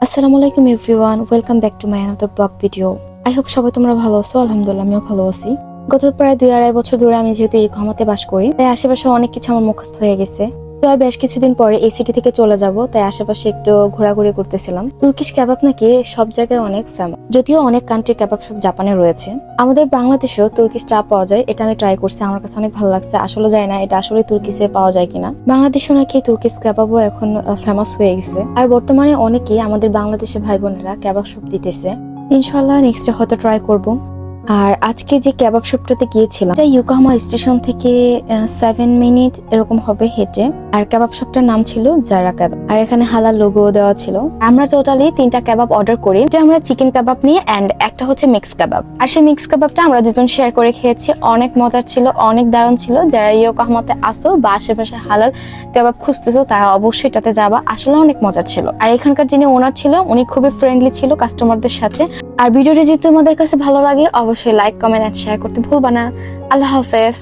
আসসালামু আলাইকুম everyone, welcome back to my another blog video. I hope সবাই তোমরা ভালো আছো। আলহামদুলিল্লাহ আমিও ভালো আছি। গত প্রায় 2-2.5 বছর ধরে আমি যেহেতু এই ক্ষমাতে বাস করি, তাই আশেপাশে অনেক কিছু আমার মুখস্থ হয়ে গেছে। তো আর বেশ কিছুদিন পরে এই সিটি থেকে চলে যাব, তাই আশেপাশে একটু ঘোরাঘুরি করতেছিলাম। তুর্কিশ কাবাব নাকি সব জায়গায় অনেক ফেমাস, যদিও অনেক কান্ট্রি কাবাব সব জাপানে রয়েছে। আমাদের বাংলাদেশেও তুর্কিশ চা পাওয়া যায়, এটা আমি ট্রাই করছি, আমার কাছে অনেক ভালো লাগছে। আসলে যায় না এটা আসলে তুর্কিশে পাওয়া যায় কিনা। বাংলাদেশও নাকি তুর্কিশ কাবাবও এখন ফেমাস হয়ে গেছে, আর বর্তমানে অনেকেই আমাদের বাংলাদেশের ভাই বোনেরা কাবাব শপ দিতেছে। ইনশাল্লাহ নেক্সটে হয়তো ট্রাই করব। আর আজকে যে কাবাব শপটাতে গিয়েছিলাম, এটা ইয়োকোহামা স্টেশন থেকে 7 মিনিট এরকম হবে হেঁটে। আর কাবাব শপটার নাম ছিল জারা কাবাব, আর এখানে হালাল লোগো দেওয়া ছিল। আমরা টোটালি 3টা কাবাব অর্ডার করি, যে আমরা চিকেন কাবাব নিয়ে এন্ড একটা হচ্ছে মিক্স কাবাব। আর সেই মিক্স কাবাবটা আমরা দুজন শেয়ার করে খেয়েছি, অনেক মজার ছিল, অনেক দারুণ ছিল। যারা ইয়োকোহামাতে আসো বা আশেপাশে হালাল কাবাব খুঁজতেছো তারা অবশ্যই এটাতে যাবা, আসলে অনেক মজার ছিল। আর এখানকার যিনি ওনার ছিল উনি খুবই ফ্রেন্ডলি ছিল কাস্টমারদের সাথে। আর ভিডিওটি যদি তোমাদের কাছে ভালো লাগে অবশ্যই লাইক, কমেন্ট এন্ড শেয়ার করতে ভুলবা না। আল্লাহ হাফেজ।